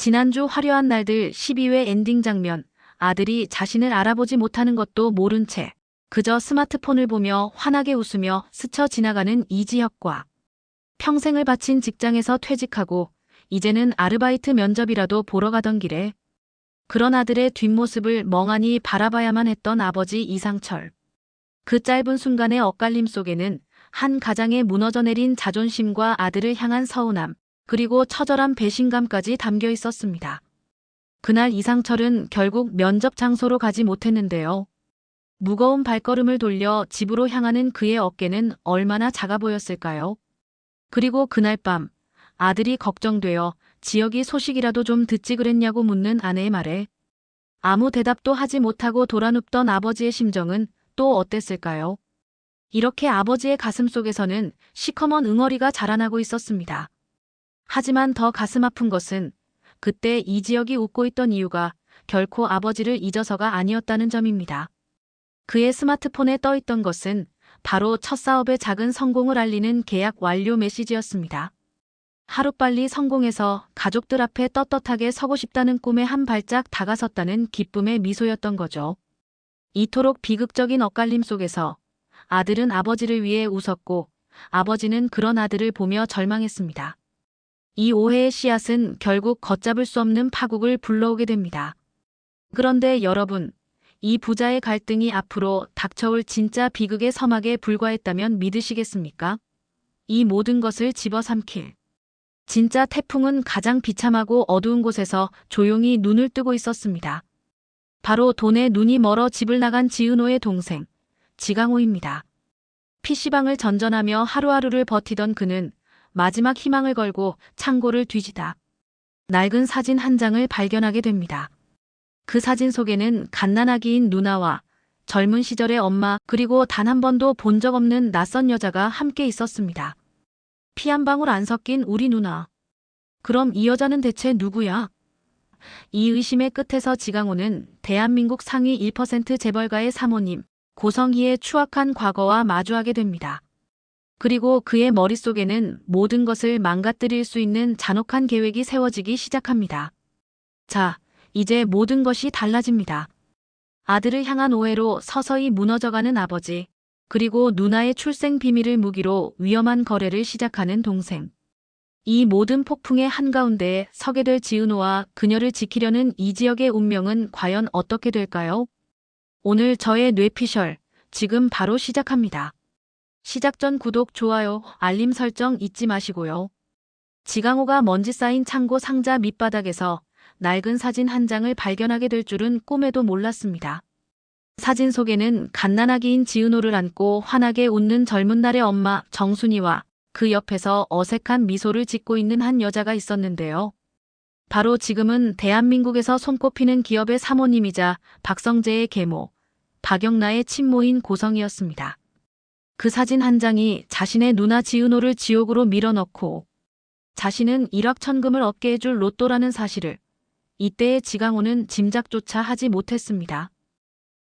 지난주 화려한 날들 12회 엔딩 장면, 아들이 자신을 알아보지 못하는 것도 모른 채 그저 스마트폰을 보며 환하게 웃으며 스쳐 지나가는 이지혁과 평생을 바친 직장에서 퇴직하고 이제는 아르바이트 면접이라도 보러 가던 길에 그런 아들의 뒷모습을 멍하니 바라봐야만 했던 아버지 이상철. 그 짧은 순간의 엇갈림 속에는 한 가장의 무너져 내린 자존심과 아들을 향한 서운함, 그리고 처절한 배신감까지 담겨 있었습니다. 그날 이상철은 결국 면접 장소로 가지 못했는데요. 무거운 발걸음을 돌려 집으로 향하는 그의 어깨는 얼마나 작아 보였을까요? 그리고 그날 밤 아들이 걱정되어 지혁이 소식이라도 좀 듣지 그랬냐고 묻는 아내의 말에 아무 대답도 하지 못하고 돌아눕던 아버지의 심정은 또 어땠을까요? 이렇게 아버지의 가슴 속에서는 시커먼 응어리가 자라나고 있었습니다. 하지만 더 가슴 아픈 것은 그때 이지혁이 웃고 있던 이유가 결코 아버지를 잊어서가 아니었다는 점입니다. 그의 스마트폰에 떠 있던 것은 바로 첫 사업의 작은 성공을 알리는 계약 완료 메시지였습니다. 하루빨리 성공해서 가족들 앞에 떳떳하게 서고 싶다는 꿈에 한 발짝 다가섰다는 기쁨의 미소였던 거죠. 이토록 비극적인 엇갈림 속에서 아들은 아버지를 위해 웃었고 아버지는 그런 아들을 보며 절망했습니다. 이 오해의 씨앗은 결국 걷잡을 수 없는 파국을 불러오게 됩니다. 그런데 여러분, 이 부자의 갈등이 앞으로 닥쳐올 진짜 비극의 서막에 불과했다면 믿으시겠습니까? 이 모든 것을 집어삼킬 진짜 태풍은 가장 비참하고 어두운 곳에서 조용히 눈을 뜨고 있었습니다. 바로 돈에 눈이 멀어 집을 나간 지은호의 동생, 지강호입니다. PC방을 전전하며 하루하루를 버티던 그는 마지막 희망을 걸고 창고를 뒤지다 낡은 사진 한 장을 발견하게 됩니다. 그 사진 속에는 갓난아기인 누나와 젊은 시절의 엄마, 그리고 단 한 번도 본 적 없는 낯선 여자가 함께 있었습니다. 피 한 방울 안 섞인 우리 누나. 그럼 이 여자는 대체 누구야? 이 의심의 끝에서 지강호는 대한민국 상위 1% 재벌가의 사모님 고성희의 추악한 과거와 마주하게 됩니다. 그리고 그의 머릿속에는 모든 것을 망가뜨릴 수 있는 잔혹한 계획이 세워지기 시작합니다. 자, 이제 모든 것이 달라집니다. 아들을 향한 오해로 서서히 무너져가는 아버지, 그리고 누나의 출생 비밀을 무기로 위험한 거래를 시작하는 동생. 이 모든 폭풍의 한가운데에 서게 될 지은호와 그녀를 지키려는 이지혁의 운명은 과연 어떻게 될까요? 오늘 저의 뇌피셜, 지금 바로 시작합니다. 시작 전 구독, 좋아요, 알림 설정 잊지 마시고요. 지강호가 먼지 쌓인 창고 상자 밑바닥에서 낡은 사진 한 장을 발견하게 될 줄은 꿈에도 몰랐습니다. 사진 속에는 갓난아기인 지은호를 안고 환하게 웃는 젊은 날의 엄마 정순이와 그 옆에서 어색한 미소를 짓고 있는 한 여자가 있었는데요. 바로 지금은 대한민국에서 손꼽히는 기업의 사모님이자 박성재의 계모, 박영나의 친모인 고성이었습니다. 그 사진 한 장이 자신의 누나 지은호를 지옥으로 밀어넣고 자신은 일확천금을 얻게 해줄 로또라는 사실을 이때의 지강호는 짐작조차 하지 못했습니다.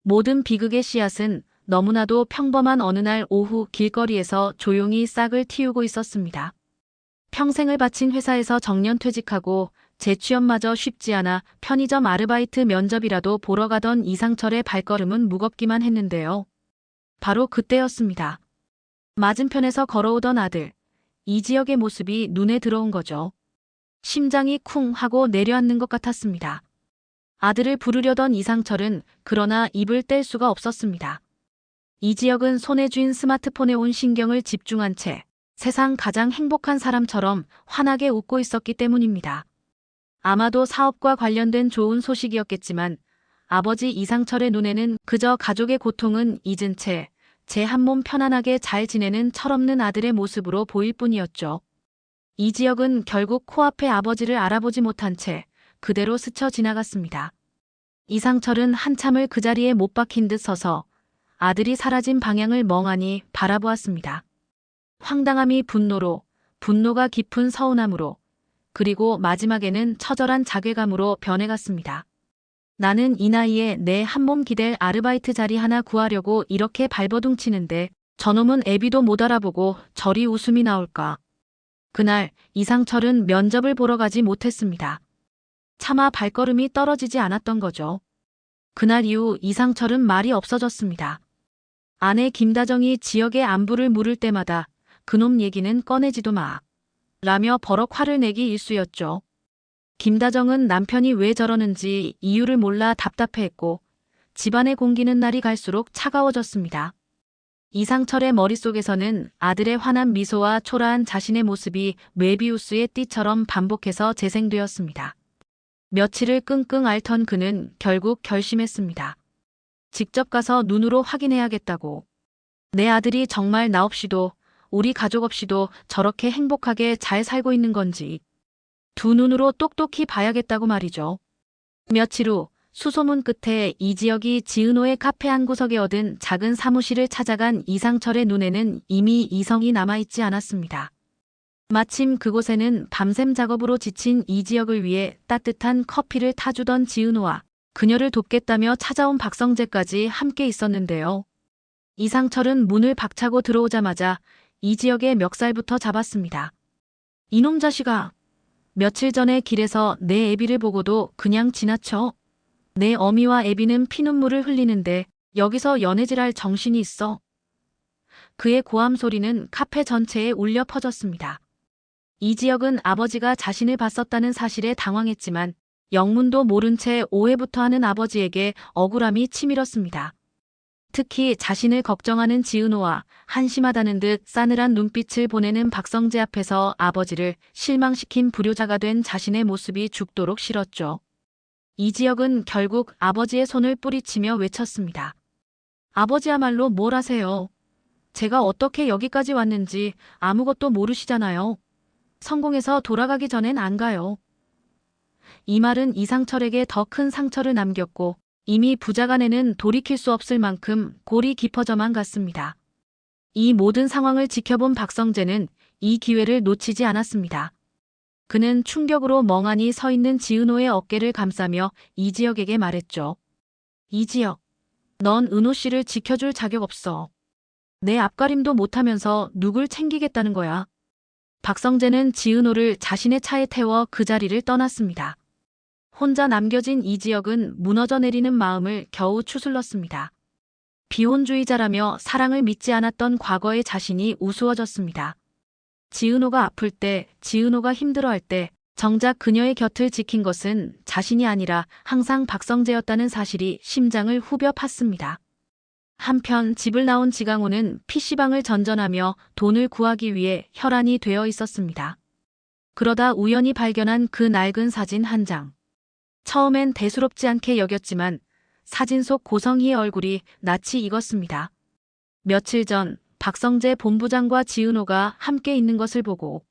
모든 비극의 씨앗은 너무나도 평범한 어느 날 오후 길거리에서 조용히 싹을 틔우고 있었습니다. 평생을 바친 회사에서 정년퇴직하고 재취업마저 쉽지 않아 편의점 아르바이트 면접이라도 보러 가던 이상철의 발걸음은 무겁기만 했는데요. 바로 그때였습니다. 맞은편에서 걸어오던 아들, 이지혁의 모습이 눈에 들어온 거죠. 심장이 쿵 하고 내려앉는 것 같았습니다. 아들을 부르려던 이상철은 그러나 입을 뗄 수가 없었습니다. 이지혁은 손에 쥔 스마트폰에 온 신경을 집중한 채 세상 가장 행복한 사람처럼 환하게 웃고 있었기 때문입니다. 아마도 사업과 관련된 좋은 소식이었겠지만 아버지 이상철의 눈에는 그저 가족의 고통은 잊은 채 제 한 몸 편안하게 잘 지내는 철없는 아들의 모습으로 보일 뿐이었죠. 이지혁은 결국 코앞의 아버지를 알아보지 못한 채 그대로 스쳐 지나갔습니다. 이상철은 한참을 그 자리에 못 박힌 듯 서서 아들이 사라진 방향을 멍하니 바라보았습니다. 황당함이 분노로, 분노가 깊은 서운함으로, 그리고 마지막에는 처절한 자괴감으로 변해갔습니다. 나는 이 나이에 내 한 몸 기댈 아르바이트 자리 하나 구하려고 이렇게 발버둥치는데 저놈은 애비도 못 알아보고 저리 웃음이 나올까. 그날 이상철은 면접을 보러 가지 못했습니다. 차마 발걸음이 떨어지지 않았던 거죠. 그날 이후 이상철은 말이 없어졌습니다. 아내 김다정이 지역의 안부를 물을 때마다 그놈 얘기는 꺼내지도 마. 라며 버럭 화를 내기 일쑤였죠. 김다정은 남편이 왜 저러는지 이유를 몰라 답답해했고 집안의 공기는 날이 갈수록 차가워졌습니다. 이상철의 머릿속에서는 아들의 환한 미소와 초라한 자신의 모습이 메비우스의 띠처럼 반복해서 재생되었습니다. 며칠을 끙끙 앓던 그는 결국 결심했습니다. 직접 가서 눈으로 확인해야겠다고. 내 아들이 정말 나 없이도 우리 가족 없이도 저렇게 행복하게 잘 살고 있는 건지 두 눈으로 똑똑히 봐야겠다고 말이죠. 며칠 후 수소문 끝에 이지혁이 지은호의 카페 한 구석에 얻은 작은 사무실을 찾아간 이상철의 눈에는 이미 이성이 남아있지 않았습니다. 마침 그곳에는 밤샘 작업으로 지친 이지혁을 위해 따뜻한 커피를 타주던 지은호와 그녀를 돕겠다며 찾아온 박성재까지 함께 있었는데요. 이상철은 문을 박차고 들어오자마자 이지혁의 멱살부터 잡았습니다. 이놈 자식아. 며칠 전에 길에서 내 애비를 보고도 그냥 지나쳐. 내 어미와 애비는 피눈물을 흘리는데 여기서 연애질할 정신이 있어. 그의 고함 소리는 카페 전체에 울려 퍼졌습니다. 이지혁은 아버지가 자신을 봤었다는 사실에 당황했지만 영문도 모른 채 오해부터 하는 아버지에게 억울함이 치밀었습니다. 특히 자신을 걱정하는 지은호와 한심하다는 듯 싸늘한 눈빛을 보내는 박성재 앞에서 아버지를 실망시킨 불효자가 된 자신의 모습이 죽도록 싫었죠. 이지혁은 결국 아버지의 손을 뿌리치며 외쳤습니다. 아버지야말로 뭘 하세요? 제가 어떻게 여기까지 왔는지 아무것도 모르시잖아요. 성공해서 돌아가기 전엔 안 가요. 이 말은 이상철에게 더 큰 상처를 남겼고 이미 부자간에는 돌이킬 수 없을 만큼 골이 깊어져만 갔습니다. 이 모든 상황을 지켜본 박성재는 이 기회를 놓치지 않았습니다. 그는 충격으로 멍하니 서 있는 지은호의 어깨를 감싸며 이지혁에게 말했죠. 이지혁, 넌 은호 씨를 지켜줄 자격 없어. 내 앞가림도 못하면서 누굴 챙기겠다는 거야. 박성재는 지은호를 자신의 차에 태워 그 자리를 떠났습니다. 혼자 남겨진 이지혁은 무너져 내리는 마음을 겨우 추슬렀습니다. 비혼주의자라며 사랑을 믿지 않았던 과거의 자신이 우스워졌습니다. 지은호가 아플 때, 지은호가 힘들어할 때 정작 그녀의 곁을 지킨 것은 자신이 아니라 항상 박성재였다는 사실이 심장을 후벼 팠습니다. 한편 집을 나온 지강호는 PC방을 전전하며 돈을 구하기 위해 혈안이 되어 있었습니다. 그러다 우연히 발견한 그 낡은 사진 한 장. 처음엔 대수롭지 않게 여겼지만 사진 속 고성희의 얼굴이 낯이 익었습니다. 며칠 전 박성재 본부장과 지은호가 함께 있는 것을 보고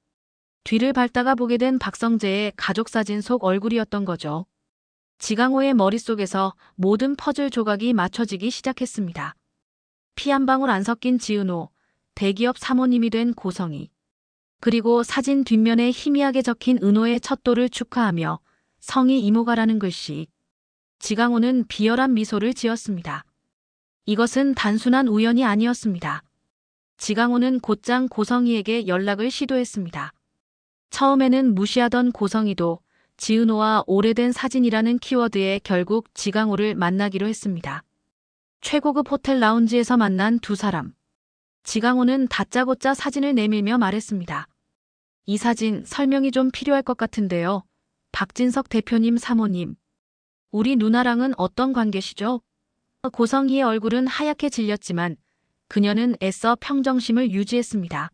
뒤를 밟다가 보게 된 박성재의 가족사진 속 얼굴이었던 거죠. 지강호의 머릿속에서 모든 퍼즐 조각이 맞춰지기 시작했습니다. 피 한 방울 안 섞인 지은호, 대기업 사모님이 된 고성희, 그리고 사진 뒷면에 희미하게 적힌 은호의 첫돌을 축하하며 성희 이모가라는 글씨. 지강호는 비열한 미소를 지었습니다. 이것은 단순한 우연이 아니었습니다. 지강호는 곧장 고성희에게 연락을 시도했습니다. 처음에는 무시하던 고성희도 지은호와 오래된 사진이라는 키워드에 결국 지강호를 만나기로 했습니다. 최고급 호텔 라운지에서 만난 두 사람. 지강호는 다짜고짜 사진을 내밀며 말했습니다. 이 사진 설명이 좀 필요할 것 같은데요. 박진석 대표님 사모님. 우리 누나랑은 어떤 관계시죠? 고성희의 얼굴은 하얗게 질렸지만 그녀는 애써 평정심을 유지했습니다.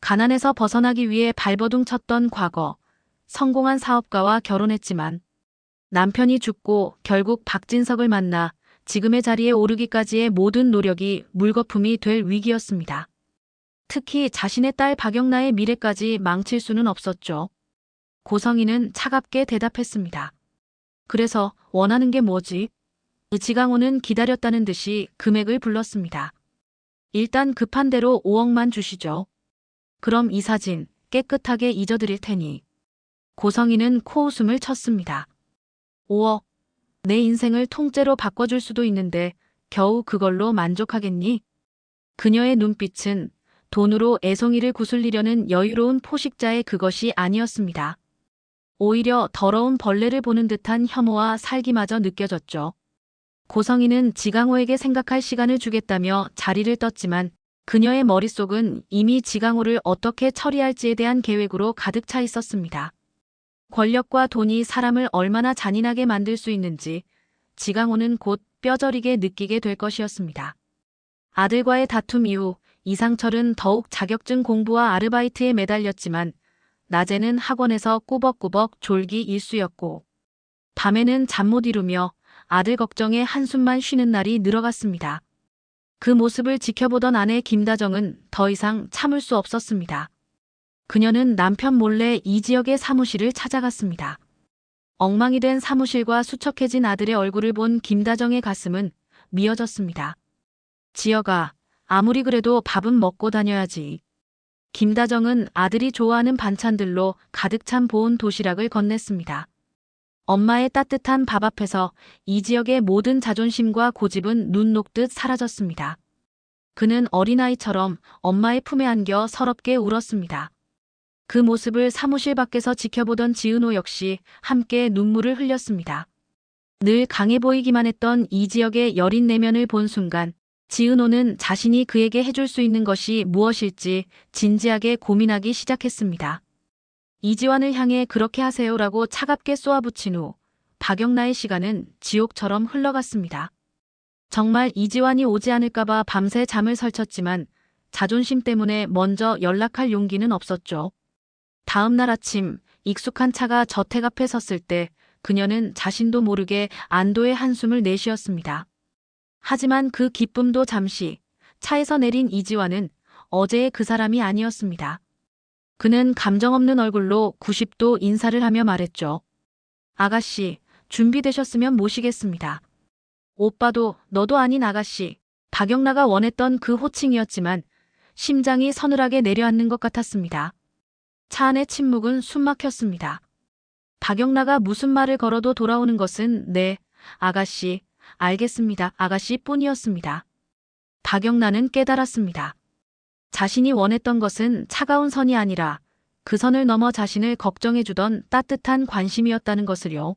가난에서 벗어나기 위해 발버둥 쳤던 과거, 성공한 사업가와 결혼했지만 남편이 죽고 결국 박진석을 만나 지금의 자리에 오르기까지의 모든 노력이 물거품이 될 위기였습니다. 특히 자신의 딸 박영나의 미래까지 망칠 수는 없었죠. 고성희는 차갑게 대답했습니다. 그래서 원하는 게 뭐지? 지강호는 기다렸다는 듯이 금액을 불렀습니다. 일단 급한 대로 5억만 주시죠. 그럼 이 사진 깨끗하게 잊어드릴 테니. 고성희는 코웃음을 쳤습니다. 5억. 내 인생을 통째로 바꿔줄 수도 있는데 겨우 그걸로 만족하겠니? 그녀의 눈빛은 돈으로 애송이를 구슬리려는 여유로운 포식자의 그것이 아니었습니다. 오히려 더러운 벌레를 보는 듯한 혐오와 살기마저 느껴졌죠. 고성이는 지강호에게 생각할 시간을 주겠다며 자리를 떴지만 그녀의 머릿속은 이미 지강호를 어떻게 처리할지에 대한 계획으로 가득 차 있었습니다. 권력과 돈이 사람을 얼마나 잔인하게 만들 수 있는지 지강호는 곧 뼈저리게 느끼게 될 것이었습니다. 아들과의 다툼 이후 이상철은 더욱 자격증 공부와 아르바이트에 매달렸지만 낮에는 학원에서 꾸벅꾸벅 졸기 일쑤였고 밤에는 잠 못 이루며 아들 걱정에 한숨만 쉬는 날이 늘어갔습니다. 그 모습을 지켜보던 아내 김다정은 더 이상 참을 수 없었습니다. 그녀는 남편 몰래 이지혁의 사무실을 찾아갔습니다. 엉망이 된 사무실과 수척해진 아들의 얼굴을 본 김다정의 가슴은 미어졌습니다. 지혁아, 아무리 그래도 밥은 먹고 다녀야지. 김다정은 아들이 좋아하는 반찬들로 가득 찬 보온 도시락을 건넸습니다. 엄마의 따뜻한 밥 앞에서 이지혁의 모든 자존심과 고집은 눈 녹듯 사라졌습니다. 그는 어린아이처럼 엄마의 품에 안겨 서럽게 울었습니다. 그 모습을 사무실 밖에서 지켜보던 지은호 역시 함께 눈물을 흘렸습니다. 늘 강해 보이기만 했던 이지혁의 여린 내면을 본 순간 지은호는 자신이 그에게 해줄 수 있는 것이 무엇일지 진지하게 고민하기 시작했습니다. 이지환을 향해 그렇게 하세요라고 차갑게 쏘아붙인 후 박영나의 시간은 지옥처럼 흘러갔습니다. 정말 이지환이 오지 않을까봐 밤새 잠을 설쳤지만 자존심 때문에 먼저 연락할 용기는 없었죠. 다음 날 아침 익숙한 차가 저택 앞에 섰을 때 그녀는 자신도 모르게 안도의 한숨을 내쉬었습니다. 하지만 그 기쁨도 잠시, 차에서 내린 이지환은 어제의 그 사람이 아니었습니다. 그는 감정 없는 얼굴로 90도 인사를 하며 말했죠. 아가씨, 준비되셨으면 모시겠습니다. 오빠도 너도 아닌 아가씨. 박영나가 원했던 그 호칭이었지만 심장이 서늘하게 내려앉는 것 같았습니다. 차 안의 침묵은 숨막혔습니다. 박영나가 무슨 말을 걸어도 돌아오는 것은 네, 아가씨, 알겠습니다. 아가씨 뿐이었습니다. 박영나는 깨달았습니다. 자신이 원했던 것은 차가운 선이 아니라 그 선을 넘어 자신을 걱정해주던 따뜻한 관심이었다는 것을요.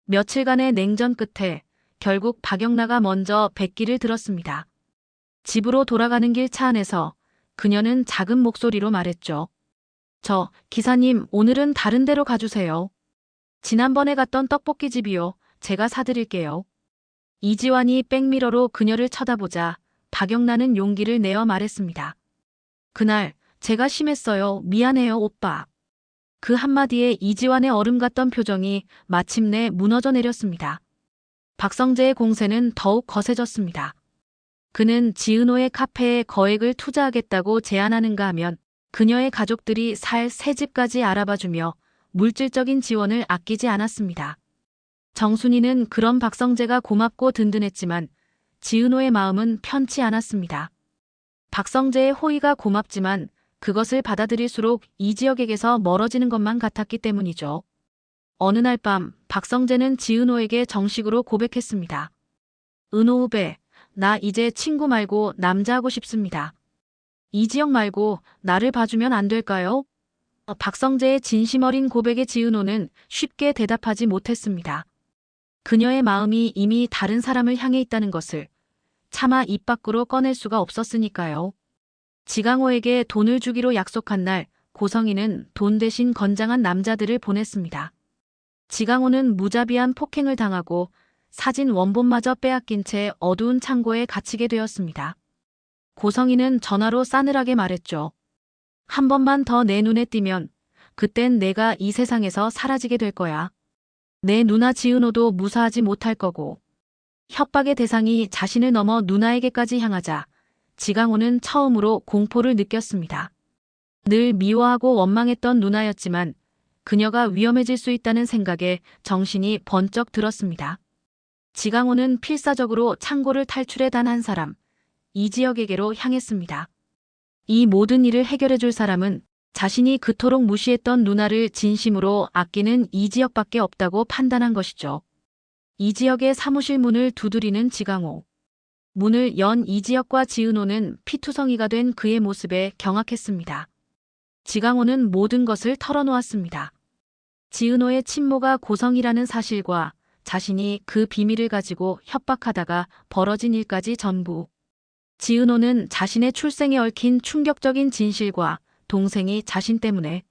며칠간의 냉전 끝에 결국 박영나가 먼저 백기를 들었습니다. 집으로 돌아가는 길 차 안에서 그녀는 작은 목소리로 말했죠. 저, 기사님, 오늘은 다른 데로 가주세요. 지난번에 갔던 떡볶이집이요. 제가 사드릴게요. 이지환이 백미러로 그녀를 쳐다보자 박영나는 용기를 내어 말했습니다. 그날 제가 심했어요. 미안해요, 오빠. 그 한마디에 이지환의 얼음 같던 표정이 마침내 무너져 내렸습니다. 박성재의 공세는 더욱 거세졌습니다. 그는 지은호의 카페에 거액을 투자하겠다고 제안하는가 하면 그녀의 가족들이 살 새 집까지 알아봐주며 물질적인 지원을 아끼지 않았습니다. 정순이는 그런 박성재가 고맙고 든든했지만 지은호의 마음은 편치 않았습니다. 박성재의 호의가 고맙지만 그것을 받아들일수록 이지혁에게서 멀어지는 것만 같았기 때문이죠. 어느 날 밤 박성재는 지은호에게 정식으로 고백했습니다. 은호 후배, 나 이제 친구 말고 남자하고 싶습니다. 이지혁 말고 나를 봐주면 안 될까요? 박성재의 진심 어린 고백에 지은호는 쉽게 대답하지 못했습니다. 그녀의 마음이 이미 다른 사람을 향해 있다는 것을 차마 입 밖으로 꺼낼 수가 없었으니까요. 지강호에게 돈을 주기로 약속한 날 고성이는 돈 대신 건장한 남자들을 보냈습니다. 지강호는 무자비한 폭행을 당하고 사진 원본마저 빼앗긴 채 어두운 창고에 갇히게 되었습니다. 고성이는 전화로 싸늘하게 말했죠. 한 번만 더 내 눈에 띄면 그땐 내가 이 세상에서 사라지게 될 거야. 내 누나 지은호도 무사하지 못할 거고. 협박의 대상이 자신을 넘어 누나에게까지 향하자 지강호는 처음으로 공포를 느꼈습니다. 늘 미워하고 원망했던 누나였지만 그녀가 위험해질 수 있다는 생각에 정신이 번쩍 들었습니다. 지강호는 필사적으로 창고를 탈출해 단 한 사람, 이지혁에게로 향했습니다. 이 모든 일을 해결해 줄 사람은 자신이 그토록 무시했던 누나를 진심으로 아끼는 이지혁밖에 없다고 판단한 것이죠. 이지혁의 사무실 문을 두드리는 지강호. 문을 연 이지혁과 지은호는 피투성이가 된 그의 모습에 경악했습니다. 지강호는 모든 것을 털어놓았습니다. 지은호의 친모가 고성이라는 사실과 자신이 그 비밀을 가지고 협박하다가 벌어진 일까지 전부. 지은호는 자신의 출생에 얽힌 충격적인 진실과 동생이 자신 때문에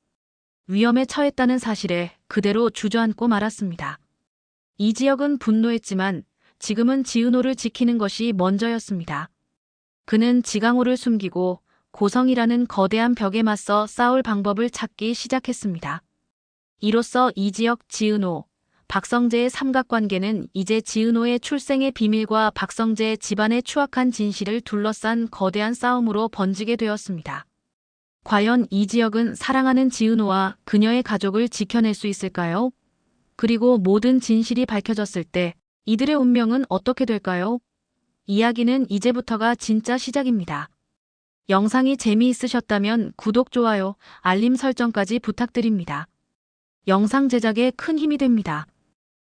위험에 처했다는 사실에 그대로 주저앉고 말았습니다. 이지혁은 분노했지만 지금은 지은호를 지키는 것이 먼저였습니다. 그는 지강호를 숨기고 고성이라는 거대한 벽에 맞서 싸울 방법을 찾기 시작했습니다. 이로써 이지혁, 지은호, 박성재의 삼각관계는 이제 지은호의 출생의 비밀과 박성재 집안의 추악한 진실을 둘러싼 거대한 싸움으로 번지게 되었습니다. 과연 이지혁은 사랑하는 지은호와 그녀의 가족을 지켜낼 수 있을까요? 그리고 모든 진실이 밝혀졌을 때 이들의 운명은 어떻게 될까요? 이야기는 이제부터가 진짜 시작입니다. 영상이 재미있으셨다면 구독, 좋아요, 알림 설정까지 부탁드립니다. 영상 제작에 큰 힘이 됩니다.